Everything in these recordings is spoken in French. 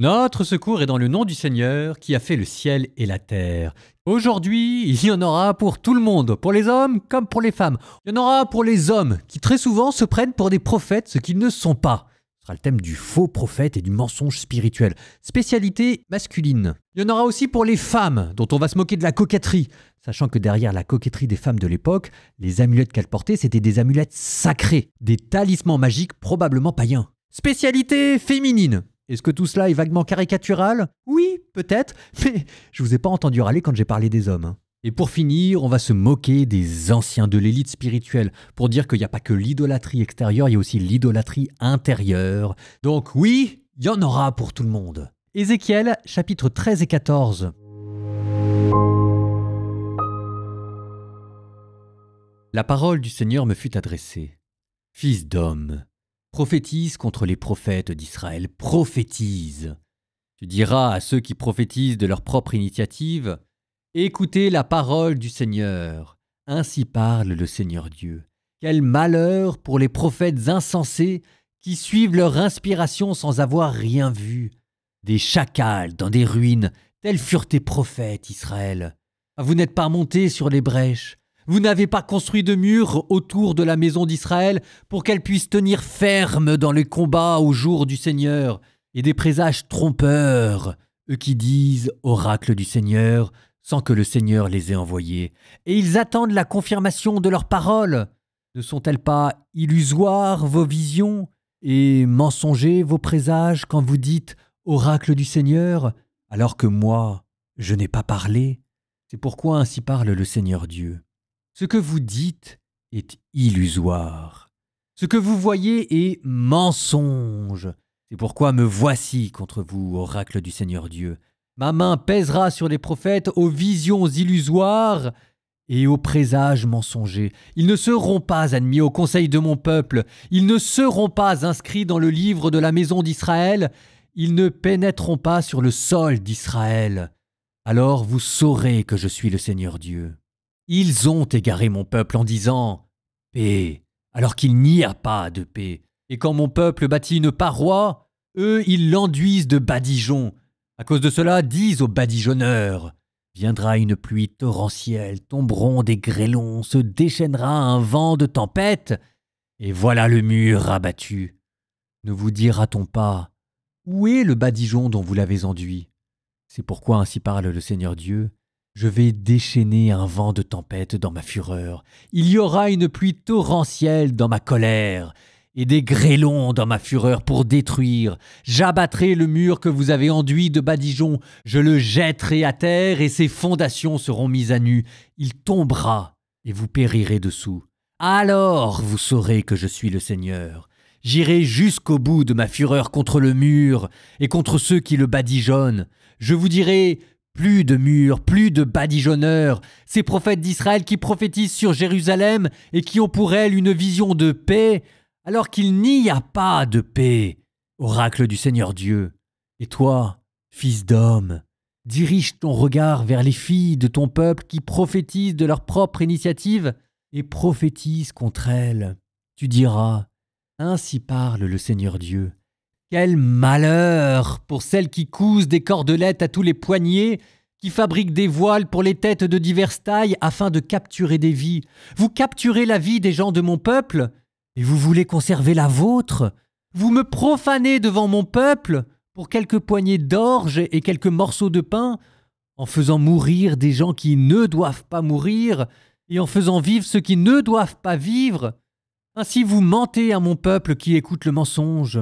Notre secours est dans le nom du Seigneur qui a fait le ciel et la terre. Aujourd'hui, il y en aura pour tout le monde, pour les hommes comme pour les femmes. Il y en aura pour les hommes qui très souvent se prennent pour des prophètes, ce qu'ils ne sont pas. Ce sera le thème du faux prophète et du mensonge spirituel. Spécialité masculine. Il y en aura aussi pour les femmes, dont on va se moquer de la coquetterie. Sachant que derrière la coquetterie des femmes de l'époque, les amulettes qu'elles portaient, c'était des amulettes sacrées. Des talismans magiques probablement païens. Spécialité féminine. Est-ce que tout cela est vaguement caricatural? Oui, peut-être, mais je vous ai pas entendu râler quand j'ai parlé des hommes. Et pour finir, on va se moquer des anciens de l'élite spirituelle, pour dire qu'il n'y a pas que l'idolâtrie extérieure, il y a aussi l'idolâtrie intérieure. Donc oui, il y en aura pour tout le monde. Ézéchiel, chapitres 13 et 14. La parole du Seigneur me fut adressée. Fils d'homme, prophétise contre les prophètes d'Israël, prophétise. Tu diras à ceux qui prophétisent de leur propre initiative, « Écoutez la parole du Seigneur, ainsi parle le Seigneur Dieu. Quel malheur pour les prophètes insensés qui suivent leur inspiration sans avoir rien vu. Des chacals dans des ruines, tels furent tes prophètes, Israël. Vous n'êtes pas montés sur les brèches. Vous n'avez pas construit de murs autour de la maison d'Israël pour qu'elle puisse tenir ferme dans le combat au jour du Seigneur. Et des présages trompeurs, eux qui disent « oracle du Seigneur », sans que le Seigneur les ait envoyés. Et ils attendent la confirmation de leurs paroles. Ne sont-elles pas illusoires vos visions et mensongers vos présages quand vous dites « oracle du Seigneur », alors que moi, je n'ai pas parlé? C'est pourquoi ainsi parle le Seigneur Dieu. Ce que vous dites est illusoire. Ce que vous voyez est mensonge. C'est pourquoi me voici contre vous, oracle du Seigneur Dieu. Ma main pèsera sur les prophètes aux visions illusoires et aux présages mensongers. Ils ne seront pas admis au conseil de mon peuple. Ils ne seront pas inscrits dans le livre de la maison d'Israël. Ils ne pénétreront pas sur le sol d'Israël. Alors vous saurez que je suis le Seigneur Dieu. Ils ont égaré mon peuple en disant « paix », alors qu'il n'y a pas de paix. Et quand mon peuple bâtit une paroi, eux, ils l'enduisent de badigeons. À cause de cela, disent aux badigeonneurs « viendra une pluie torrentielle, tomberont des grêlons, se déchaînera un vent de tempête, et voilà le mur abattu. Ne vous dira-t-on pas « où est le badigeon dont vous l'avez enduit ?» C'est pourquoi ainsi parle le Seigneur Dieu. Je vais déchaîner un vent de tempête dans ma fureur. Il y aura une pluie torrentielle dans ma colère et des grêlons dans ma fureur pour détruire. J'abattrai le mur que vous avez enduit de badigeons. Je le jetterai à terre et ses fondations seront mises à nu. Il tombera et vous périrez dessous. Alors vous saurez que je suis le Seigneur. J'irai jusqu'au bout de ma fureur contre le mur et contre ceux qui le badigeonnent. Je vous dirai... plus de murs, plus de badigeonneurs, ces prophètes d'Israël qui prophétisent sur Jérusalem et qui ont pour elle une vision de paix, alors qu'il n'y a pas de paix, oracle du Seigneur Dieu. Et toi, fils d'homme, dirige ton regard vers les filles de ton peuple qui prophétisent de leur propre initiative et prophétisent contre elles. Tu diras, ainsi parle le Seigneur Dieu. Quel malheur pour celles qui cousent des cordelettes à tous les poignets, qui fabriquent des voiles pour les têtes de diverses tailles afin de capturer des vies. Vous capturez la vie des gens de mon peuple et vous voulez conserver la vôtre. Vous me profanez devant mon peuple pour quelques poignées d'orge et quelques morceaux de pain, en faisant mourir des gens qui ne doivent pas mourir et en faisant vivre ceux qui ne doivent pas vivre. Ainsi vous mentez à mon peuple qui écoute le mensonge.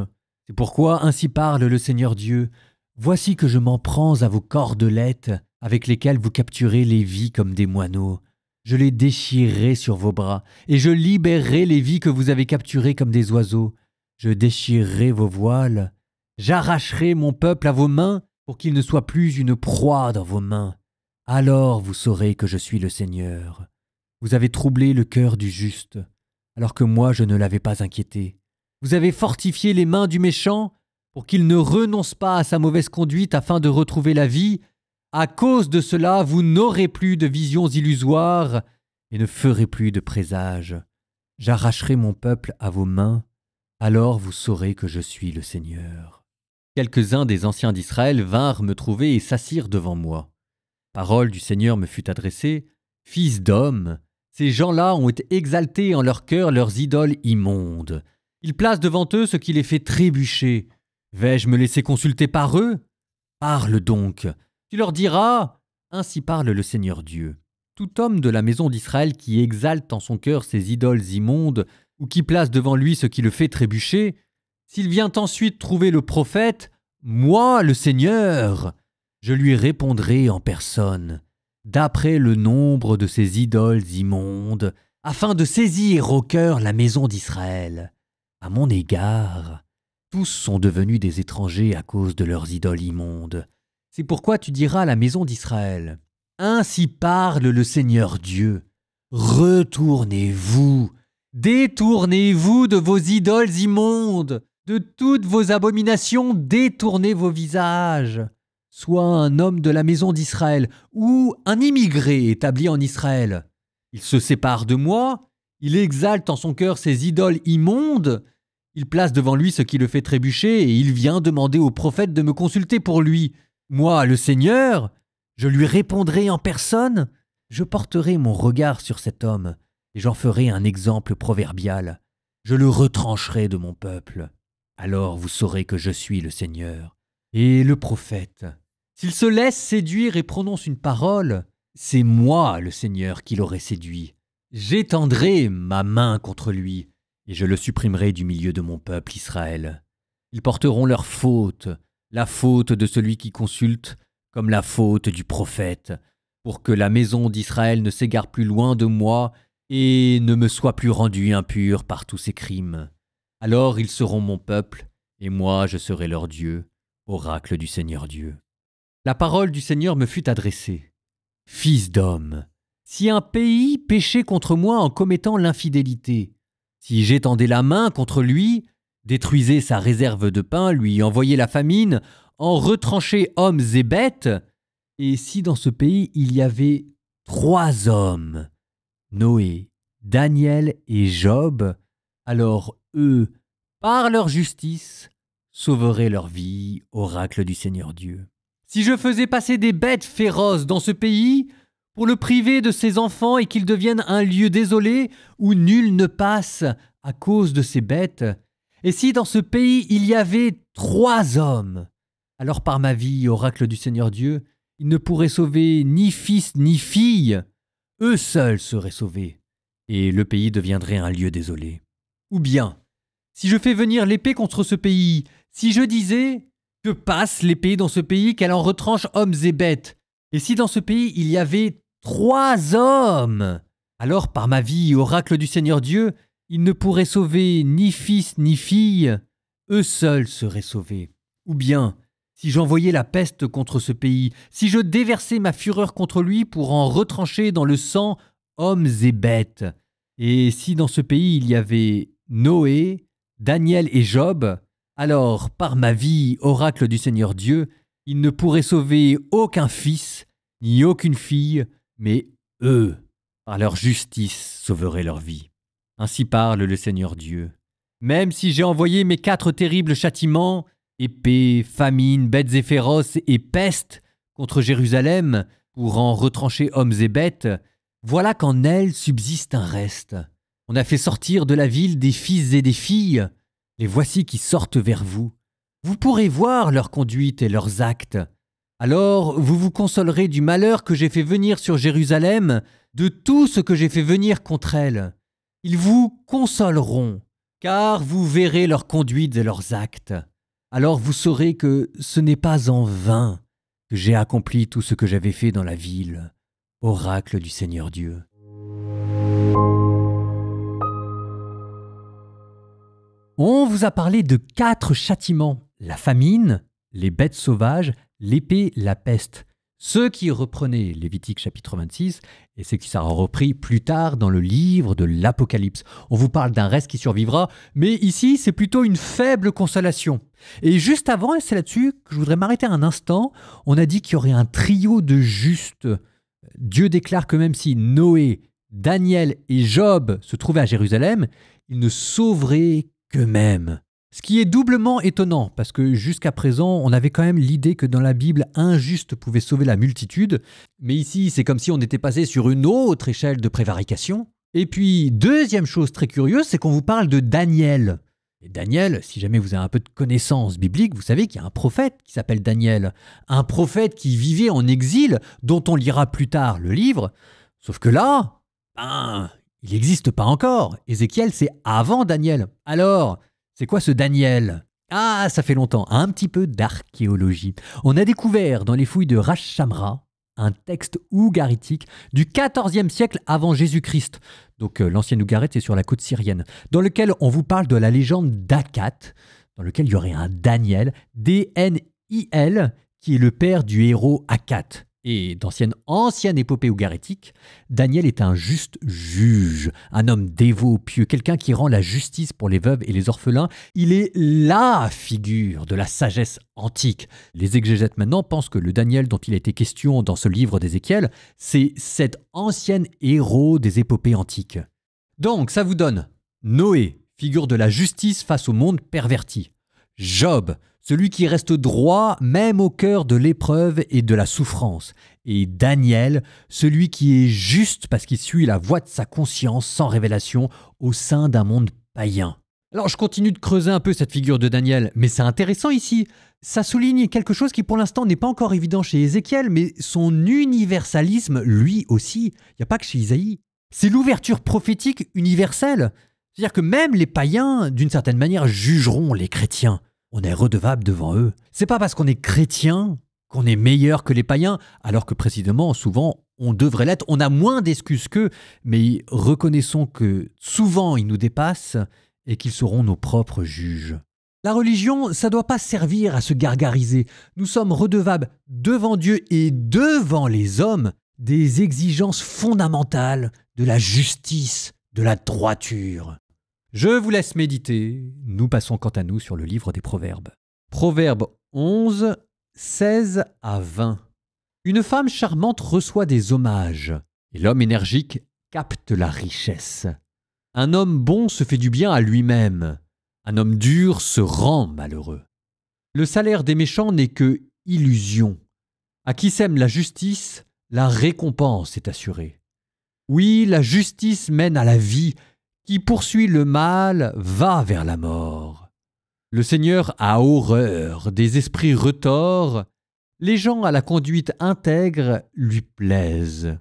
C'est pourquoi ainsi parle le Seigneur Dieu. Voici que je m'en prends à vos cordelettes avec lesquelles vous capturez les vies comme des moineaux. Je les déchirerai sur vos bras et je libérerai les vies que vous avez capturées comme des oiseaux. Je déchirerai vos voiles. J'arracherai mon peuple à vos mains pour qu'il ne soit plus une proie dans vos mains. Alors vous saurez que je suis le Seigneur. Vous avez troublé le cœur du juste, alors que moi je ne l'avais pas inquiété. Vous avez fortifié les mains du méchant pour qu'il ne renonce pas à sa mauvaise conduite afin de retrouver la vie. À cause de cela, vous n'aurez plus de visions illusoires et ne ferez plus de présages. J'arracherai mon peuple à vos mains, alors vous saurez que je suis le Seigneur. quelques-uns des anciens d'Israël vinrent me trouver et s'assirent devant moi. Parole du Seigneur me fut adressée. Fils d'homme, ces gens-là ont exalté en leur cœur leurs idoles immondes. Ils placent devant eux ce qui les fait trébucher. Vais-je me laisser consulter par eux? Parle donc. Tu leur diras, ainsi parle le Seigneur Dieu. Tout homme de la maison d'Israël qui exalte en son cœur ses idoles immondes ou qui place devant lui ce qui le fait trébucher, s'il vient ensuite trouver le prophète, moi, le Seigneur, je lui répondrai en personne, d'après le nombre de ses idoles immondes, afin de saisir au cœur la maison d'Israël. À mon égard, tous sont devenus des étrangers à cause de leurs idoles immondes. C'est pourquoi tu diras à la maison d'Israël, ainsi parle le Seigneur Dieu. Retournez-vous, détournez-vous de vos idoles immondes, de toutes vos abominations, détournez vos visages. Soit un homme de la maison d'Israël ou un immigré établi en Israël. Il se sépare de moi, il exalte en son cœur ses idoles immondes, il place devant lui ce qui le fait trébucher et il vient demander au prophète de me consulter pour lui. Moi, le Seigneur, je lui répondrai en personne, je porterai mon regard sur cet homme et j'en ferai un exemple proverbial. Je le retrancherai de mon peuple. Alors vous saurez que je suis le Seigneur. Et le prophète, s'il se laisse séduire et prononce une parole, c'est moi, le Seigneur, qui l'aurai séduit. J'étendrai ma main contre lui, et je le supprimerai du milieu de mon peuple Israël. Ils porteront leur faute, la faute de celui qui consulte, comme la faute du prophète, pour que la maison d'Israël ne s'égare plus loin de moi et ne me soit plus rendue impure par tous ses crimes. Alors ils seront mon peuple, et moi je serai leur Dieu, oracle du Seigneur Dieu. La parole du Seigneur me fut adressée. Fils d'homme, si un pays péchait contre moi en commettant l'infidélité, si j'étendais la main contre lui, détruisais sa réserve de pain, lui envoyais la famine, en retranchais hommes et bêtes, et si dans ce pays il y avait 3 hommes, Noé, Daniel et Job, alors eux, par leur justice, sauveraient leur vie, oracle du Seigneur Dieu. Si je faisais passer des bêtes féroces dans ce pays, pour le priver de ses enfants et qu'il devienne un lieu désolé où nul ne passe à cause de ces bêtes, et si dans ce pays il y avait 3 hommes, alors par ma vie, oracle du Seigneur Dieu, ils ne pourraient sauver ni fils ni fille, eux seuls seraient sauvés, et le pays deviendrait un lieu désolé. Ou bien, si je fais venir l'épée contre ce pays, si je disais que passe l'épée dans ce pays, qu'elle en retranche hommes et bêtes, et si dans ce pays il y avait 3 hommes, alors par ma vie, oracle du Seigneur Dieu, ils ne pourraient sauver ni fils ni fille, eux seuls seraient sauvés. Ou bien, si j'envoyais la peste contre ce pays, si je déversais ma fureur contre lui pour en retrancher dans le sang hommes et bêtes, et si dans ce pays il y avait Noé, Daniel et Job, alors par ma vie, oracle du Seigneur Dieu, ils ne pourraient sauver aucun fils, ni aucune fille, mais eux, par leur justice, sauveraient leur vie. Ainsi parle le Seigneur Dieu. Même si j'ai envoyé mes 4 terribles châtiments, épée, famine, bêtes et féroces et peste contre Jérusalem, pour en retrancher hommes et bêtes, voilà qu'en elle subsiste un reste. On a fait sortir de la ville des fils et des filles. Les voici qui sortent vers vous. Vous pourrez voir leur conduite et leurs actes. Alors vous vous consolerez du malheur que j'ai fait venir sur Jérusalem, de tout ce que j'ai fait venir contre elle. Ils vous consoleront, car vous verrez leurs conduites et leurs actes. Alors vous saurez que ce n'est pas en vain que j'ai accompli tout ce que j'avais fait dans la ville, oracle du Seigneur Dieu. On vous a parlé de 4 châtiments, la famine, les bêtes sauvages, l'épée, la peste. Ce qui reprenait Lévitique chapitre 26 et ce qui sera repris plus tard dans le livre de l'Apocalypse. On vous parle d'un reste qui survivra, mais ici c'est plutôt une faible consolation. Et juste avant, et c'est là-dessus que je voudrais m'arrêter un instant, on a dit qu'il y aurait un trio de justes. Dieu déclare que même si Noé, Daniel et Job se trouvaient à Jérusalem, ils ne sauveraient qu'eux-mêmes. Ce qui est doublement étonnant, parce que jusqu'à présent, on avait quand même l'idée que dans la Bible, un juste pouvait sauver la multitude. Mais ici, c'est comme si on était passé sur une autre échelle de prévarication. Et puis, deuxième chose très curieuse, c'est qu'on vous parle de Daniel. Et Daniel, si jamais vous avez un peu de connaissances bibliques, vous savez qu'il y a un prophète qui s'appelle Daniel. Un prophète qui vivait en exil, dont on lira plus tard le livre. Sauf que là, il n'existe pas encore. Ézéchiel, c'est avant Daniel. Alors, c'est quoi ce Daniel? Ah, ça fait longtemps. Un petit peu d'archéologie. On a découvert dans les fouilles de Ras Shamra un texte ougaritique du XIVe siècle avant Jésus-Christ. Donc l'ancienne Ougarit, c'est sur la côte syrienne, dans lequel on vous parle de la légende d'Akat, dans lequel il y aurait un Daniel, D-N-I-L, qui est le père du héros Akat. Et d'ancienne ancienne épopée ougaritique, Daniel est un juste juge, un homme dévot, pieux, quelqu'un qui rend la justice pour les veuves et les orphelins. Il est la figure de la sagesse antique. Les exégètes maintenant pensent que le Daniel dont il a été question dans ce livre d'Ézéchiel, c'est cet ancien héros des épopées antiques. Donc ça vous donne Noé, figure de la justice face au monde perverti. Job, celui qui reste droit même au cœur de l'épreuve et de la souffrance. Et Daniel, celui qui est juste parce qu'il suit la voie de sa conscience sans révélation au sein d'un monde païen. Alors je continue de creuser un peu cette figure de Daniel, mais c'est intéressant ici. Ça souligne quelque chose qui pour l'instant n'est pas encore évident chez Ézéchiel, mais son universalisme lui aussi. Il n'y a pas que chez Isaïe. C'est l'ouverture prophétique universelle. C'est-à-dire que même les païens, d'une certaine manière, jugeront les chrétiens. On est redevable devant eux. C'est pas parce qu'on est chrétien qu'on est meilleur que les païens, alors que précisément, souvent, on devrait l'être. On a moins d'excuses qu'eux, mais reconnaissons que souvent, ils nous dépassent et qu'ils seront nos propres juges. La religion, ça ne doit pas servir à se gargariser. Nous sommes redevables devant Dieu et devant les hommes des exigences fondamentales de la justice, de la droiture. Je vous laisse méditer. Nous passons quant à nous sur le livre des Proverbes. Proverbe 11, 16 à 20. Une femme charmante reçoit des hommages, et l'homme énergique capte la richesse. Un homme bon se fait du bien à lui-même. Un homme dur se rend malheureux. Le salaire des méchants n'est que illusion. À qui sème la justice, la récompense est assurée. Oui, la justice mène à la vie. Qui poursuit le mal va vers la mort. Le Seigneur a horreur des esprits retors. Les gens à la conduite intègre lui plaisent.